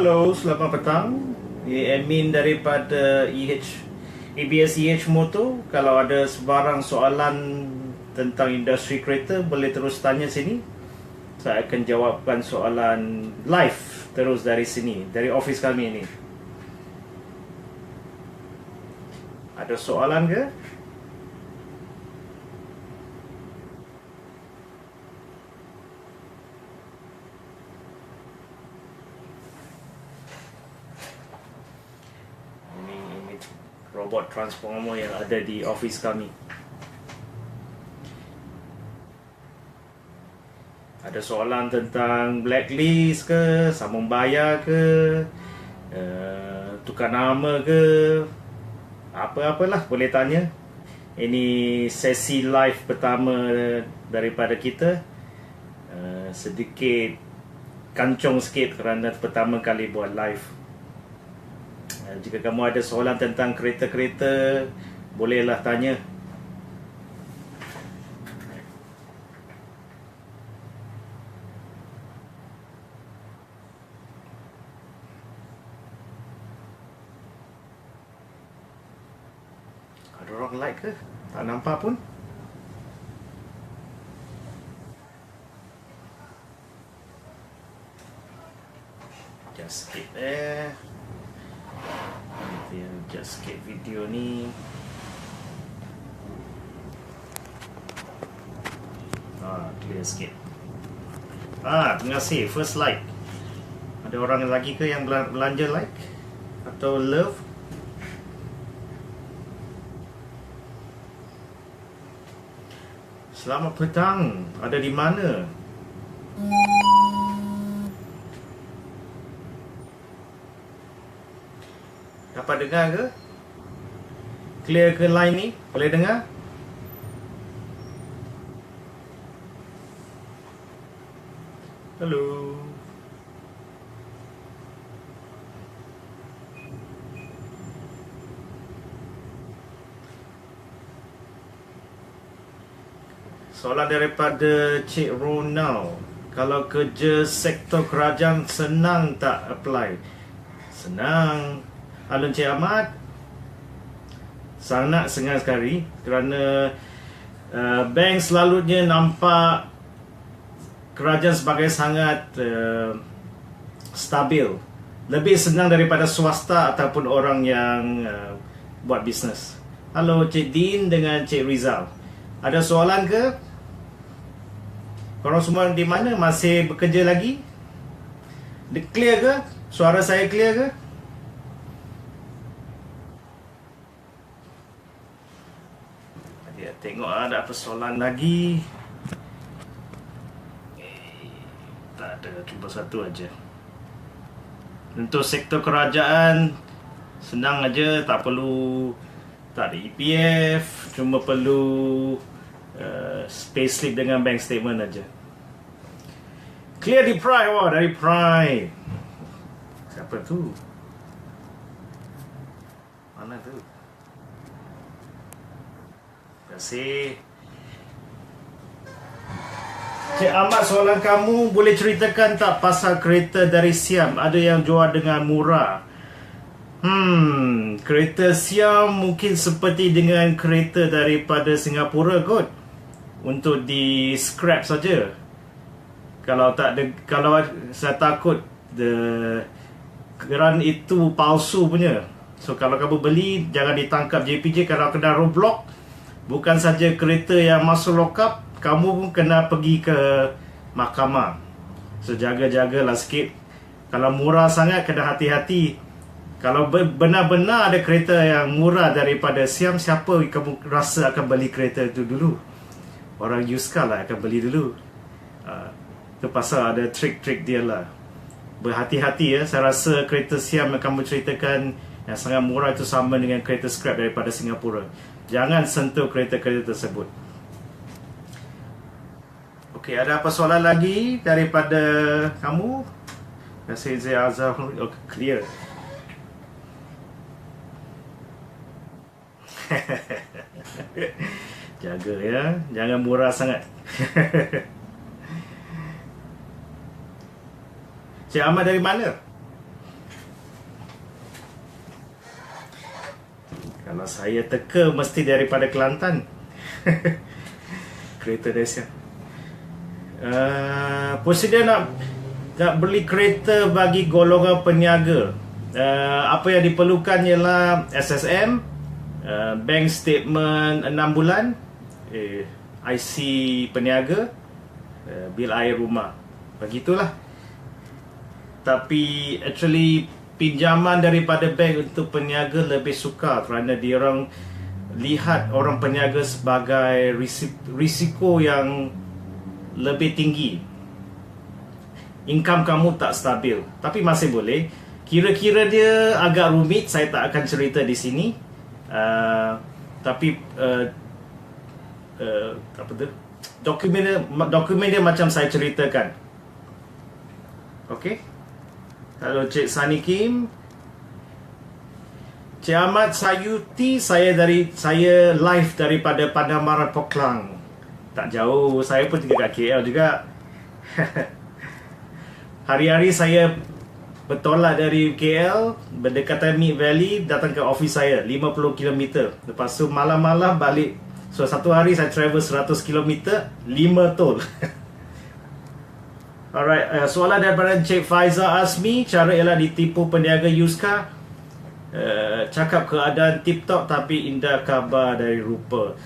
Halo, selamat petang. Admin daripada ABS EH Motor. Kalau ada sebarang soalan tentang industri kereta, boleh terus tanya sini. Saya akan jawabkan soalan live terus dari sini, dari office kami ini. Ada soalan ke? Ini robot transformer yang ada di office kami. Ada soalan tentang blacklist ke, sambung bayar ke, tukar nama ke, apa-apalah boleh tanya. Ini sesi live pertama daripada kita. Sedikit kancung sikit kerana pertama kali buat live. Jika kamu ada soalan tentang kereta-kereta, bolehlah tanya. Ada orang like ke? Tak nampak pun. Just skip just skip video ni. Clear sikit. Terima kasih. First like. Ada orang lagi ke yang belanja like? Atau love? Selamat petang. Ada di mana? Dapat dengar ke? Clear ke line ni? Boleh dengar? Hello. Soalan daripada Cik Ronald. Kalau kerja sektor kerajaan senang tak apply? Senang. Halo Cik Ahmad. Sangat senang sekali kerana bank selalunya nampak kerajaan sebagai sangat stabil. Lebih senang daripada swasta ataupun orang yang buat bisnes. Halo Cik Din dengan Cik Rizal. Ada soalan ke? Korang semua di mana? Masih bekerja lagi? Clear ke? Suara saya clear ke? Tengok ada apa soalan lagi. Tak ada, cuma satu aja. Untuk sektor kerajaan senang aja, tak ada EPF, cuma perlu payslip dengan bank statement aja. Clear di Pride, dari Pride. Siapa tu? Mana tu? Terima kasih. Cik Ahmad, soalan kamu boleh ceritakan tak pasal kereta dari Siam? Ada yang jual dengan murah. Kereta Siam mungkin seperti dengan kereta daripada Singapura kot. Untuk di scrap saja. Kalau saya takut kerana itu palsu punya. So kalau kamu beli, jangan ditangkap JPJ. Kalau kena roadblock, bukan saja kereta yang masuk lockup, kamu pun kena pergi ke mahkamah. So jaga-jagalah sikit. Kalau murah sangat, kena hati-hati. Kalau benar-benar ada kereta yang murah daripada Siam, siapa kamu rasa akan beli kereta itu dulu? Orang used car lah akan beli dulu. Itu pasal ada trik-trik dia lah. Berhati-hati ya. Saya rasa kereta Siam yang kamu ceritakan yang sangat murah itu sama dengan kereta scrap daripada Singapura. Jangan sentuh kereta-kereta tersebut. Okey, ada apa soalan lagi daripada kamu? Terima kasih Zia Azhar. Clear. Jaga ya, jangan murah sangat. Cik Ahmad dari mana? Kalau saya teka mesti daripada Kelantan. Kereta dahsyat. Prosedur nak beli kereta bagi golongan peniaga. Apa yang diperlukan ialah SSM, bank statement 6 bulan, IC peniaga, bil air rumah. Begitulah. Tapi actually pinjaman daripada bank untuk peniaga lebih sukar kerana dia orang lihat orang peniaga sebagai risiko yang lebih tinggi. Income kamu tak stabil. Tapi masih boleh. Kira-kira dia agak rumit, saya tak akan cerita di sini. Tapi apa tu? Dokumen dia macam saya ceritakan. Okey. Kalau Cik Sani Kim, Cik Ahmad Sayuti, saya live daripada Padang Mara Poklang. Tak jauh, saya pun tinggal kat KL juga. Hari-hari saya bertolak dari KL, berdekatan Mid Valley, datang ke office saya 50 km. Lepas tu malam-malam balik. So satu hari saya travel 100 km, 5 tol. Alright, soalan daripada Cik Faiza Azmi, cara ialah ditipu peniaga Yuska. Cakap keadaan tip-top tapi indah khabar dari rupa.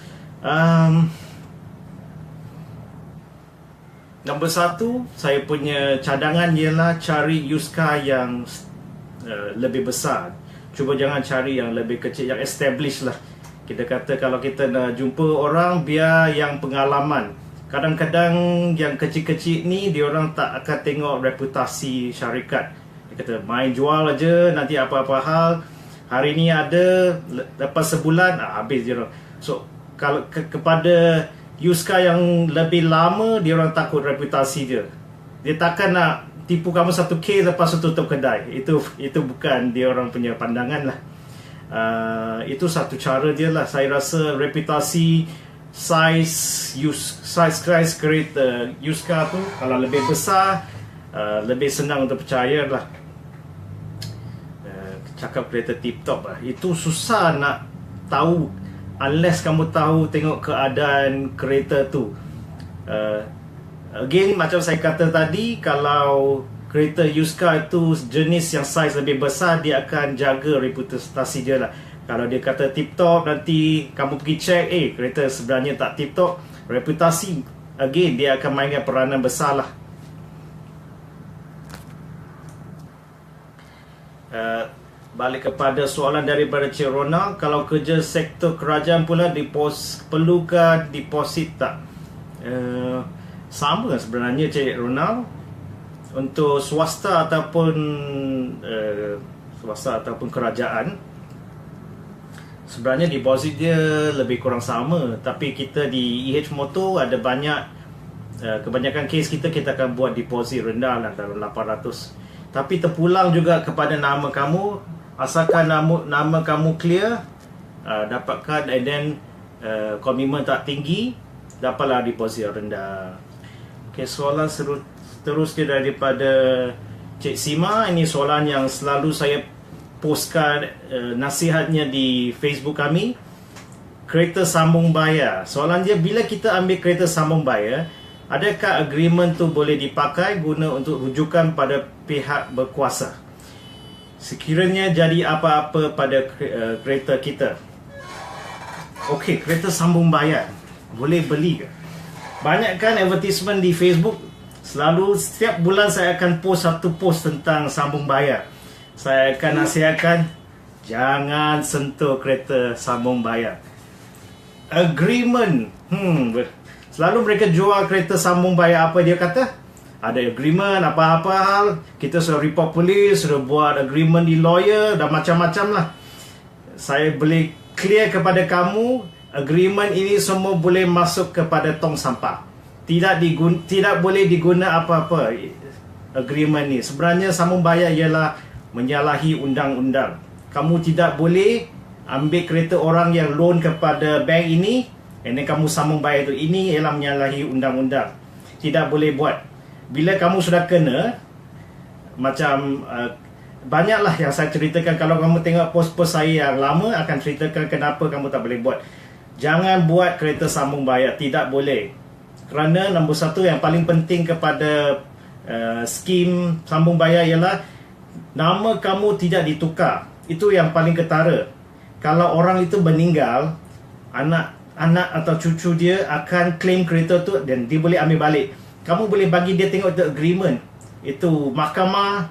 Nombor 1, saya punya cadangan ialah cari Yuska yang lebih besar. Cuba jangan cari yang lebih kecil, yang established lah. Kita kata kalau kita nak jumpa orang, biar yang pengalaman. Kadang-kadang yang kecil-kecil ni dia orang tak akan tengok reputasi syarikat. Dia kata main jual aja, nanti apa-apa hal hari ni ada, lepas sebulan habis dia orang. So kalau kepada Yuska yang lebih lama, dia orang takut reputasi dia. Dia takkan nak tipu kamu 1K lepas tu tutup kedai. Itu bukan dia orang punya pandangan lah. Itu satu cara dia lah. Saya rasa reputasi size kereta Yuska tu kalau lebih besar, lebih senang untuk percaya lah. Cakap kereta tip top lah, itu susah nak tahu unless kamu tahu tengok keadaan kereta tu. Again macam saya kata tadi, kalau kereta Yuska itu jenis yang size lebih besar, dia akan jaga reputasi dia lah. Kalau dia kata tip top, nanti kamu pergi check, kereta sebenarnya tak tip top, reputasi again dia akan mainkan peranan besar lah. Balik kepada soalan daripada Cik Ronald, kalau kerja sektor kerajaan pula perlukan deposit tak? Sama sebenarnya Cik Ronald. Untuk swasta ataupun kerajaan, sebenarnya deposit dia lebih kurang sama. Tapi kita di EH Motor ada banyak, kebanyakan kes kita akan buat deposit rendah lah, dalam 800. Tapi terpulang juga kepada nama kamu. Asalkan nama kamu clear, dapatkan, and then komitmen tak tinggi, dapatlah deposit rendah. Okay, soalan seterusnya daripada Cik Sima. Ini soalan yang selalu saya postkan nasihatnya di Facebook kami. Kereta sambung bayar. Soalan dia, bila kita ambil kereta sambung bayar, adakah agreement tu boleh dipakai guna untuk rujukan pada pihak berkuasa sekiranya jadi apa-apa pada kereta kita? Okey, kereta sambung bayar boleh beli ke? Banyak kan advertisement di Facebook. Selalu setiap bulan saya akan post satu post tentang sambung bayar. Saya akan nasihatkan, jangan sentuh kereta sambung bayar. Agreement, selalu mereka jual kereta sambung bayar, apa dia kata? Ada agreement, apa-apa hal, kita sudah report polis, sudah buat agreement di lawyer, dan macam-macam lah. Saya boleh clear kepada kamu, agreement ini semua boleh masuk kepada tong sampah. Tidak boleh diguna apa-apa agreement ni. Sebenarnya sambung bayar ialah menyalahi undang-undang. Kamu tidak boleh ambil kereta orang yang loan kepada bank ini, and then kamu sambung bayar itu. Ini ialah menyalahi undang-undang. Tidak boleh buat. Bila kamu sudah kena, macam banyaklah yang saya ceritakan. Kalau kamu tengok post-post saya yang lama, akan ceritakan kenapa kamu tak boleh buat. Jangan buat kereta sambung bayar, tidak boleh. Kerana nombor satu yang paling penting kepada skim sambung bayar ialah nama kamu tidak ditukar. Itu yang paling ketara. Kalau orang itu meninggal, anak atau cucu dia akan claim kereta tu dan dia boleh ambil balik. Kamu boleh bagi dia tengok the agreement. Itu mahkamah,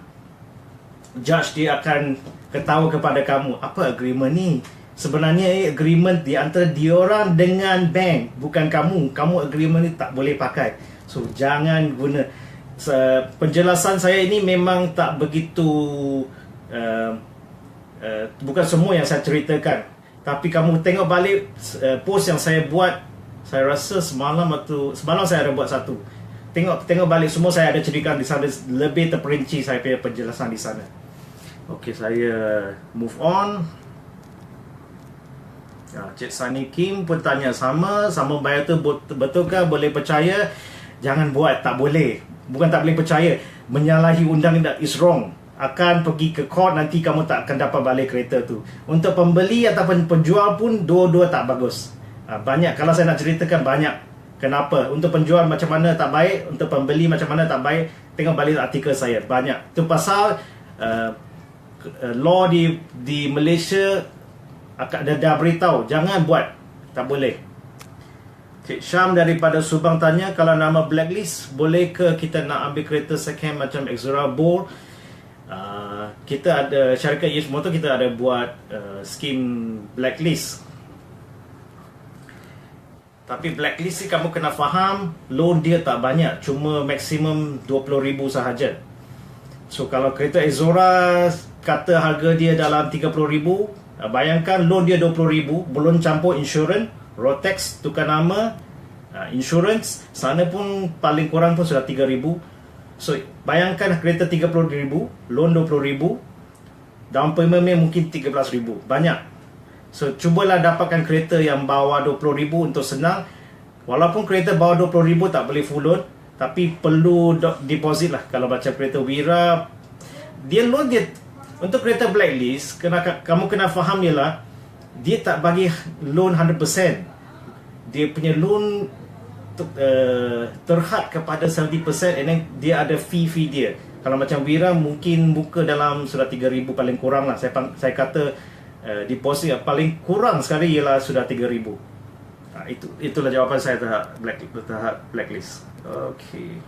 judge dia akan ketawa kepada kamu. Apa agreement ni? Sebenarnya agreement di antara diorang dengan bank, bukan kamu. Kamu agreement ni tak boleh pakai. So jangan guna. Penjelasan saya ini memang tak begitu bukan semua yang saya ceritakan. Tapi kamu tengok balik post yang saya buat, saya rasa semalam saya ada buat satu. Tengok balik semua, saya ada ceritakan di sana lebih terperinci saya punya penjelasan di sana. Okey, saya move on. Cik Sani Kim pun tanya sambung bayar tu betulkah, boleh percaya? Jangan buat, tak boleh. Bukan tak boleh percaya, menyalahi undang-undang is wrong. Akan pergi ke court, nanti kamu tak akan dapat balik kereta tu. Untuk pembeli ataupun penjual pun dua-dua tak bagus. Banyak, kalau saya nak ceritakan banyak kenapa. Untuk penjual macam mana tak baik, untuk pembeli macam mana tak baik. Tengok balik artikel saya, banyak. Itu pasal law di Malaysia dah beritahu jangan buat, tak boleh. Cik Syam daripada Subang tanya, kalau nama blacklist, boleh ke kita nak ambil kereta second macam Exora Bold? Kita ada syarikat Yes Motor, kita ada buat skim blacklist. Tapi blacklist ni kamu kena faham, loan dia tak banyak, cuma maksimum 20,000 sahaja. So kalau kereta Exora kata harga dia dalam 30,000, bayangkan loan dia 20,000, belum campur insurans, road tax, tukar nama, insurans, sana pun paling kurang pun sudah 3,000. So bayangkan kereta 30,000, loan 20,000, down payment mungkin 13,000, banyak. So cubalah dapatkan kereta yang bawah 20,000 untuk senang. Walaupun kereta bawah 20,000 tak boleh full loan, tapi perlu deposit lah. Kalau macam kereta Wira, dia loan dia. Untuk kereta blacklist, kamu kena faham ialah dia tak bagi loan 100%. Dia punya loan terhad kepada 70%, and then dia ada fee dia. Kalau macam Wira mungkin buka dalam sudah 3,000 paling kurang lah. Saya kata deposit paling kurang sekali ialah sudah 3,000. Itulah jawapan saya terhadap blacklist. Okey.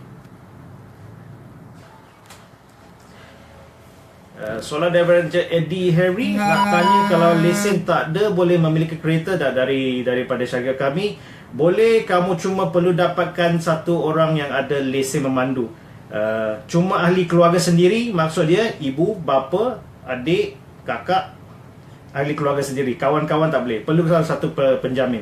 Soalan daripada Eddie Harry nak tanya, kalau lesen tak ada, boleh memiliki kereta tak? Daripada syarikat kami, boleh. Kamu cuma perlu dapatkan satu orang yang ada lesen memandu. Cuma ahli keluarga sendiri, maksud dia ibu, bapa, adik, kakak, ahli keluarga sendiri. Kawan-kawan tak boleh. Perlu satu penjamin.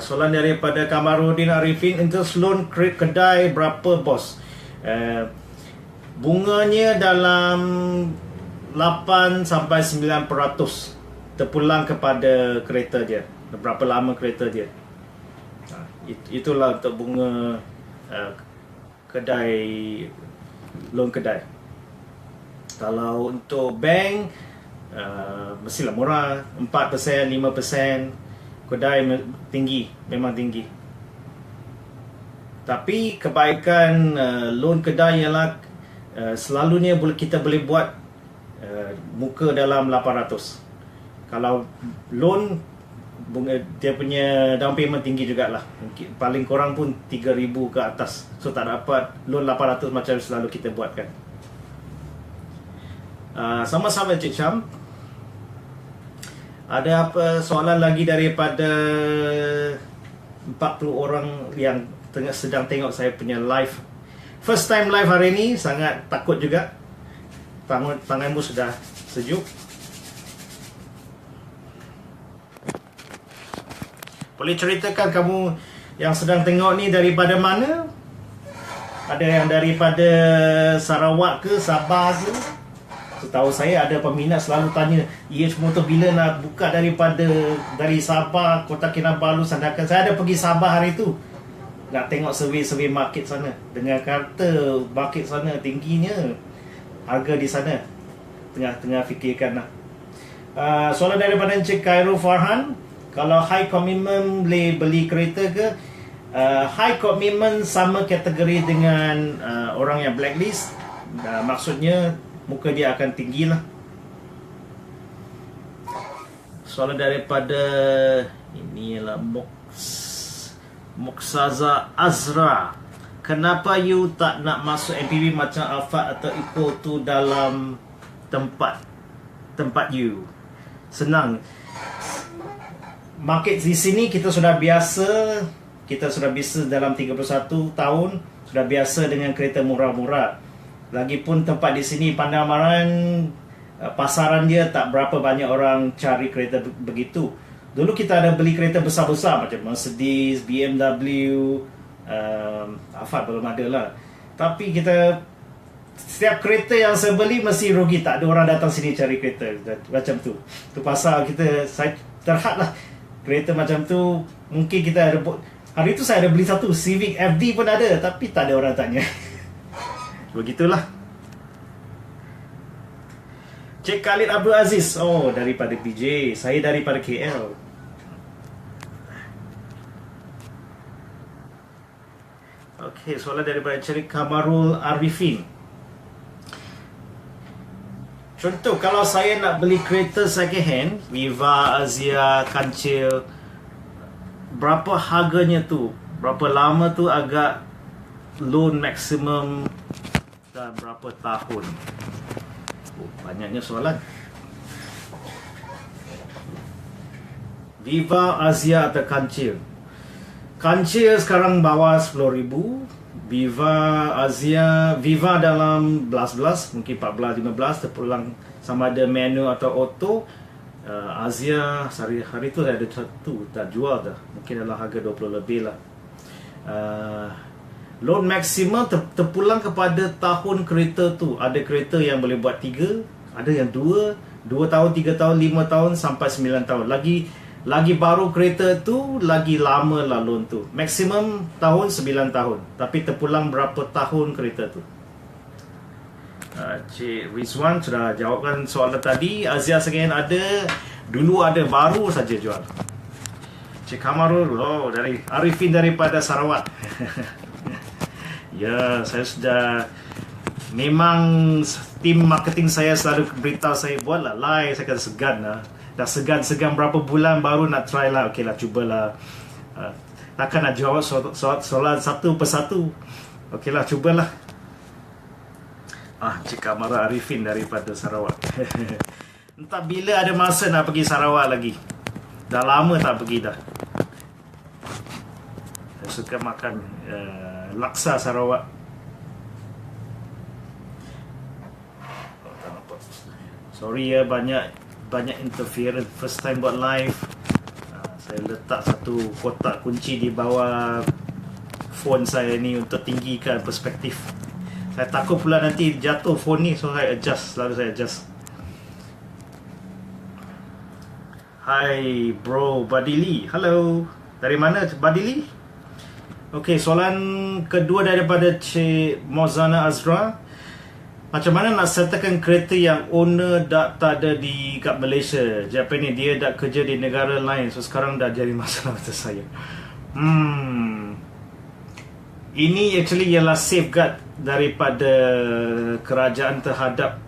Soalan daripada Kamarudin Arifin, interest loan kedai berapa bos? Bunganya dalam 8 sampai 9% terpulang kepada kereta dia, berapa lama kereta dia. Itulah untuk bunga kedai, loan kedai. Kalau untuk bank, mestilah murah, 4%, 5%. Kedai tinggi, memang tinggi. Tapi kebaikan loan kedai ialah selalunya kita boleh buat muka dalam 800. Kalau loan, dia punya down payment tinggi jugalah. Mungkin paling kurang pun 3,000 ke atas. So tak dapat loan 800 macam selalu kita buatkan. Sama-sama Cik Syam. Ada apa soalan lagi daripada 40 orang yang sedang tengok saya punya live? First time live hari ni, sangat takut juga. Tanganmu sudah sejuk. Boleh ceritakan kamu yang sedang tengok ni daripada mana? Ada yang daripada Sarawak ke, Sabah ke? Setahu saya ada peminat selalu tanya, EH Motor bila nak buka dari Sabah, Kota Kinabalu, Sandakan. Saya ada pergi Sabah hari tu, nak tengok survey market sana. Dengar kata market sana tingginya. harga di sana. Tengah fikirkan lah. Soalan daripada Encik Khairul Farhan, kalau high commitment boleh beli kereta ke? High commitment sama kategori dengan orang yang blacklist. Maksudnya muka dia akan tinggi lah. Soalan daripada inilah Muksaza Azra, kenapa you tak nak masuk MPV macam Alphard atau Eco tu dalam tempat you? Senang. Market di sini kita sudah biasa dalam 31 tahun sudah biasa dengan kereta murah-murah. Lagipun tempat di sini Pandamaran, pasaran dia tak berapa banyak orang cari kereta begitu. Dulu kita ada beli kereta besar-besar macam Mercedes, BMW, Alphard belum ada lah. Tapi setiap kereta yang saya beli mesti rugi, tak ada orang datang sini cari kereta macam tu. Tu pasal saya terhad lah. Kereta macam tu mungkin kita ada. Hari tu saya ada beli satu Civic FD pun ada, tapi tak ada orang tanya. Begitulah. Cik Khalid Abdul Aziz, daripada PJ, saya daripada KL. Okey, soalan daripada Cik Kamarul Arifin. Contoh, kalau saya nak beli kereta second hand, Viva, Azia, Kancil, berapa harganya tu? Berapa lama tu agak loan maksimum dan berapa tahun? Banyaknya soalan. Viva, Azia atau Kancil? Kancil sekarang bawah 10,000. Viva, Azia, Viva dalam belas, mungkin 14, 15, terpulang sama ada manual atau auto. Azia hari tu ada satu tak jual dah, mungkin dalam harga 20 lebih lah. Loan maksimum terpulang kepada tahun kereta tu. Ada kereta yang boleh buat 3, ada yang 2 tahun, 3 tahun, 5 tahun sampai 9 tahun. Lagi baru kereta tu, lagi lama lah loan tu. Maksimum tahun 9 tahun. Tapi terpulang berapa tahun kereta tu. Cik Rizwan sudah jawabkan soalan tadi. Azia second ada. Dulu ada, baru saja jual. Cik Kamarul, dari Arifin daripada Sarawak. Ya, saya sudah. Memang tim marketing saya selalu beritahu saya, buatlah live. Saya kata segan lah. Dah segan berapa bulan baru nak try lah. Okey lah, cubalah. Takkan nak jawab soalan satu persatu. Okey lah, cubalah. Cik Kamara Arifin daripada Sarawak. Entah bila ada masa nak pergi Sarawak lagi. Dah lama tak pergi dah. Saya suka makan laksa Sarawak. Sorry ya, banyak interference. First time buat live. Saya letak satu kotak kunci di bawah phone saya ni untuk tinggikan perspektif. Saya takut pula nanti jatuh phone ni, so saya adjust. Selalu saya adjust. Hai bro Badili. Hello. Dari mana Badili? Okey, soalan kedua daripada Cik Mozana Azra. Macam mana nak settlekan kereta yang owner tak ada kat Malaysia? Apa ni, dia dah kerja di negara lain, so sekarang dah jadi masalah untuk saya. Ini actually ialah safeguard daripada kerajaan terhadap,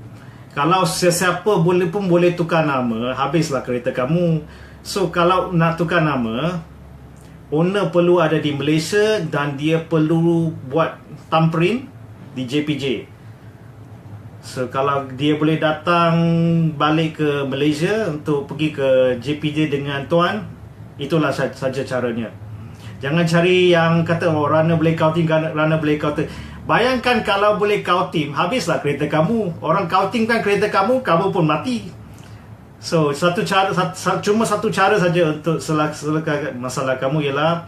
kalau sesiapa pun boleh tukar nama, habislah kereta kamu. So kalau nak tukar nama, owner perlu ada di Malaysia dan dia perlu buat thumbprint di JPJ. So kalau dia boleh datang balik ke Malaysia untuk pergi ke JPJ dengan tuan, itulah saja caranya. Jangan cari yang kata runner boleh kauting, runner boleh kauting. Bayangkan kalau boleh kauting, habislah kereta kamu. Orang kautingkan kereta kamu, kamu pun mati. So cuma satu cara saja untuk selesaikan masalah kamu ialah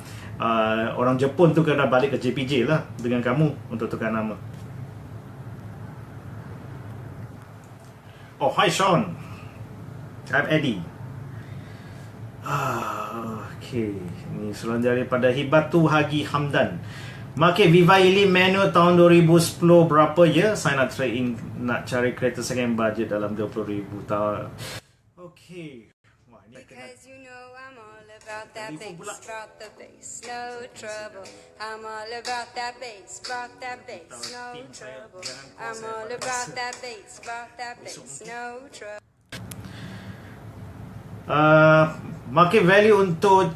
orang Jepun tu kena balik ke JPJ lah dengan kamu untuk tukar nama. Hi Sean. I'm Eddie. Okay, ini soalan daripada Hibatu Hagi Hamdan. Makai Viva Ili manual tahun 2010 berapa ya? Saya nak cari kereta second budget dalam 20,000 tahun. Okey. Wah, ini Because you know I'm all about that bass, about the bass, no trouble. I'm all about that bass, no trouble. I'm all about that bass, no trouble. Market value untuk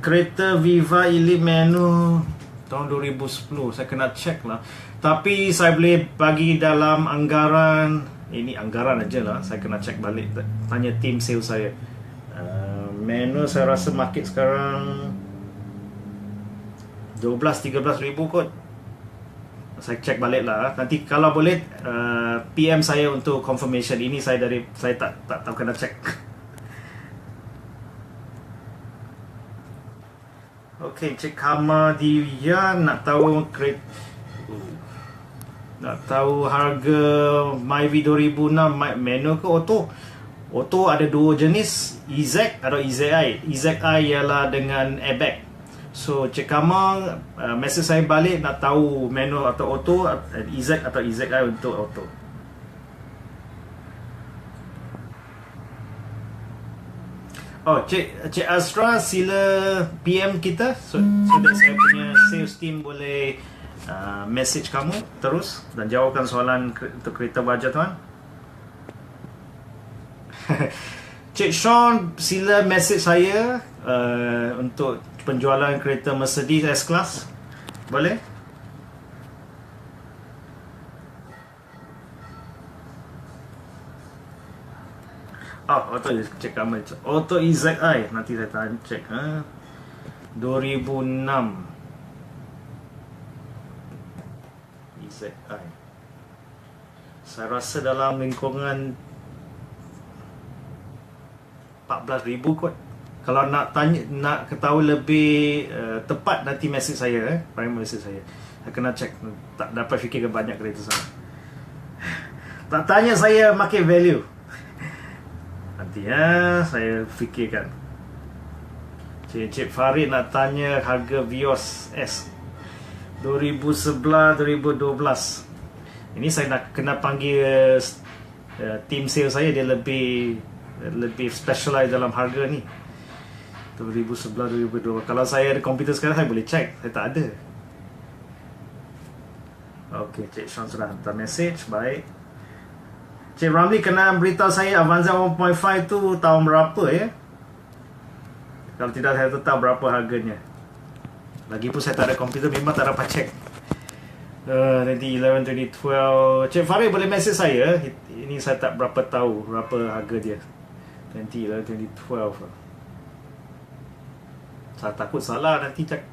kereta Viva Elite manual tahun 2010 saya kena check lah, tapi saya boleh bagi dalam anggaran, ini anggaran aja lah, saya kena check balik, tanya tim sales saya. Manual saya rasa market sekarang 12-13 ribu kot. Saya check balik lah, nanti kalau boleh PM saya untuk confirmation. Ini saya tak tahu, kena check. Okey, Cik Hamadiyah nak tahu harga Myvi 2006 manual ke auto? Auto ada dua jenis, EZ atau EZI. EZI ialah dengan airbag. So Cik Kama message saya balik nak tahu manual atau auto, EZ atau EZI untuk auto. Oh, Cik Asra, sila PM kita so that saya punya sales team boleh message kamu terus dan jawabkan soalan untuk kereta bajet tuan. Cik Sean, sila message saya untuk penjualan kereta Mercedes S-Class. Boleh? Auto cek kamu Auto EZI, nanti saya tanya cek 2006 EZI. Saya rasa dalam lingkungan 14,000 kot. Kalau nak ketahui lebih tepat, nanti message saya message saya. Saya kena cek, tak dapat fikirkan banyak kereta sana. Tak tanya saya market value. Nanti saya fikirkan. Cik Farid nak tanya harga Vios S 2011-2012. Ini saya nak kena panggil tim sales saya, dia lebih specialize dalam harga ni. 2011-2012. Kalau saya ada komputer sekarang, saya boleh check. Saya tak ada. Okey, Cik Sean sudah hantar message. Baik. Cik Ramli kena beritahu saya Avanza 1.5 tu tahun berapa ya? Kalau tidak, saya tak tahu berapa harganya. Lagipun saya tak ada komputer, memang tak dapat check. 2011, 2012. Cik Farid boleh message saya. Ini saya tak berapa tahu berapa harga dia. 2011, 2012. Saya takut salah nanti cakap,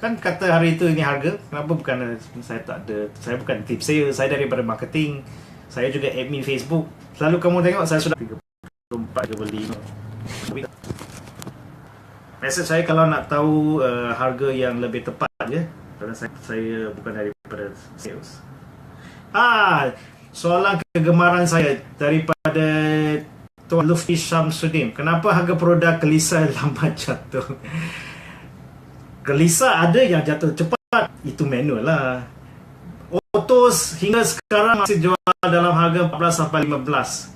kan kata hari itu ini harga. Kenapa bukan saya tak ada? Saya bukan tip sale, saya daripada marketing. Saya juga admin Facebook. Selalu kamu tengok saya sudah 34 ke beli. Message saya kalau nak tahu harga yang lebih tepat je. Kerana saya bukan daripada sales. Soalan kegemaran saya daripada Tuan Lufti Syamsuddin. Kenapa harga produk Kelisa lambat jatuh? Kelisa ada yang jatuh cepat, itu manual lah. Autos hingga sekarang masih jual dalam harga 14 sampai 15.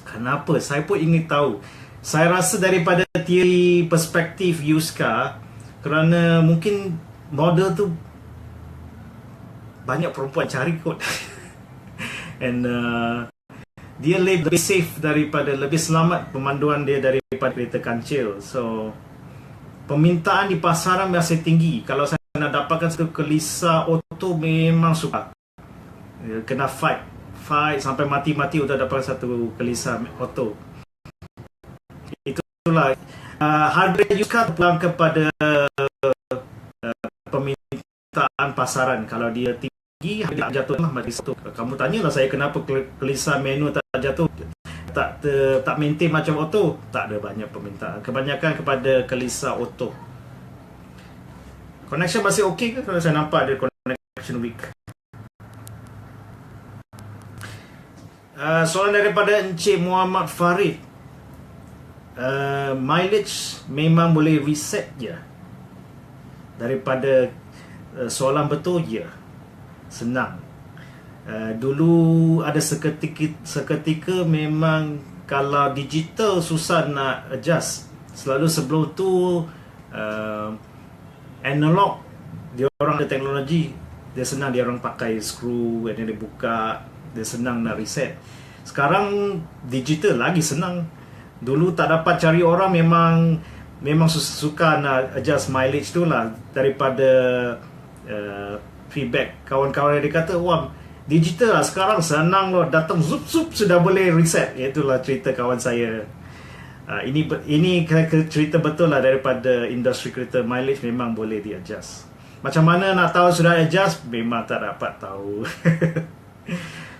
Kenapa? Saya pun ingin tahu. Saya rasa daripada teori perspektif used car, kerana mungkin model tu banyak perempuan cari kot. And dia lebih safe lebih selamat pemanduan dia daripada kereta kancil. So permintaan di pasaran masih tinggi. Kalau saya nak dapatkan satu Kelisa auto, memang suka. Kena fight sampai mati-mati untuk dapatkan satu Kelisa auto. Itulah harga used car terpulang kepada permintaan pasaran. Kalau dia tinggi, harga jatuh lah mati satu. Kamu tanyalah saya kenapa Kelisa manual tak jatuh, tak maintain macam auto. Tak ada banyak permintaan, kebanyakan kepada Kelisa auto. Connection masih okey ke? Kalau saya nampak ada connection weak. Soalan daripada Encik Muhammad Farid. Mileage memang boleh reset je daripada soalan betul, ya, senang. Dulu ada seketika memang kalau digital susah nak adjust. Selalu sebelum tu analog, dia orang ada teknologi, dia senang, dia orang pakai screw, and then dia buka, dia senang nak reset. Sekarang digital lagi senang. Dulu tak dapat cari orang, memang suka nak adjust mileage tu lah. Daripada feedback kawan-kawan dia kata, wah, digital lah sekarang, senang loh, datang zup sudah boleh reset. Itulah cerita kawan saya. Ini cerita betul lah daripada industri kereta mileage, memang boleh di adjust. Macam mana nak tahu sudah adjust? Memang tak dapat tahu.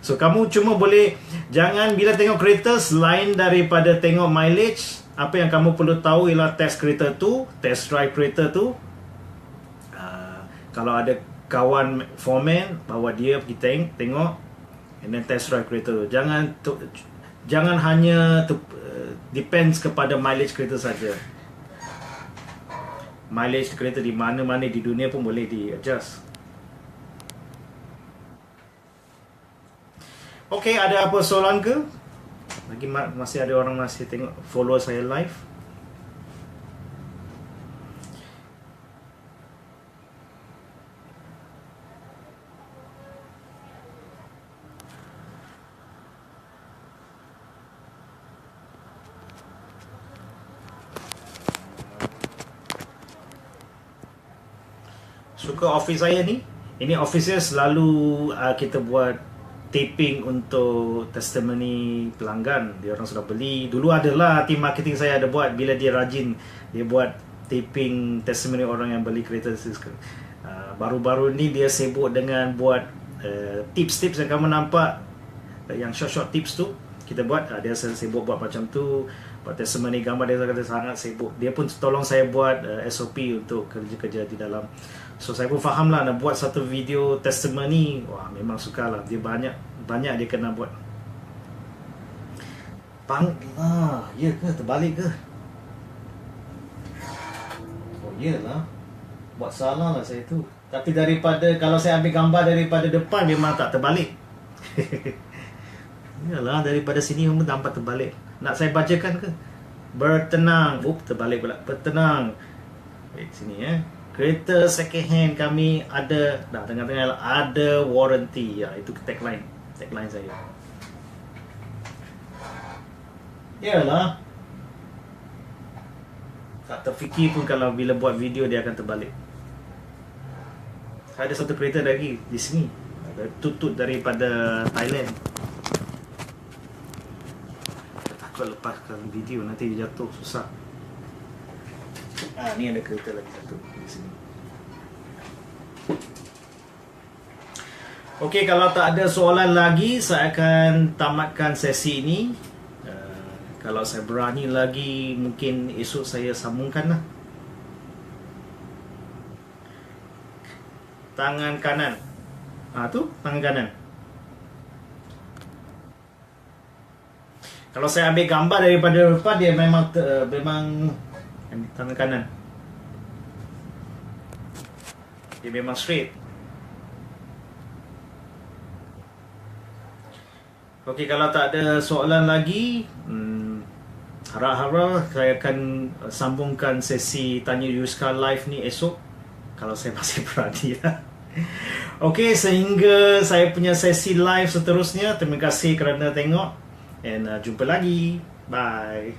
So kamu cuma boleh, jangan bila tengok kereta, selain daripada tengok mileage, apa yang kamu perlu tahu ialah test kereta tu, test drive kereta tu. Kalau ada kawan foreman, bawa dia pergi tengok, and then test drive kereta tu. Jangan hanya depends kepada mileage kereta saja. Mileage kereta di mana-mana di dunia pun boleh di adjust. Okey, ada apa soalan ke? Lagi masih ada orang masih tengok, follow saya live. Suka office saya ni. Ini office saya selalu kita buat taping untuk testimoni pelanggan. Dia orang sudah beli. Dulu adalah tim marketing saya ada buat, bila dia rajin, dia buat taping testimoni orang yang beli kereta. Baru-baru ni dia sibuk dengan buat tips-tips yang kamu nampak, yang short tips tu kita buat. Dia sibuk buat macam tu, buat testimoni gambar. Dia kata sangat sibuk. Dia pun tolong saya buat SOP untuk kerja-kerja di dalam. So saya pun faham lah, nak buat satu video testimoni, wah memang sukar lah. Dia banyak dia kena buat. Ya ke? Terbalik ke? Oh iyalah, buat salah lah saya tu. Tapi daripada, kalau saya ambil gambar daripada depan, memang tak terbalik. Iyalah, daripada sini memang nampak terbalik. Nak saya bacakan ke? Bertenang. Terbalik pula. Bertenang. Wait, sini kereta second hand kami ada, tengah-tengah ada warranty. Ya, itu tagline saya. Yalah, tak terfikir pun kalau bila buat video dia akan terbalik. Saya ada satu kereta lagi di sini, ada tutut daripada Thailand. Saya takut lepaskan video, nanti dia jatuh, susah. Ni ada kereta lagi satu di sini. Okey, kalau tak ada soalan lagi, saya akan tamatkan sesi ini. Kalau saya berani lagi, mungkin esok saya sambungkan lah. Tangan kanan. Tu tangan kanan. Kalau saya ambil gambar daripada depan, dia memang tangan kanan. Dia memang straight. Okey, kalau tak ada soalan lagi, harap-harap saya akan sambungkan sesi Tanya Yuska live ni esok, kalau saya masih berani lah. Okey, sehingga saya punya sesi live seterusnya. Terima kasih kerana tengok, and jumpa lagi. Bye.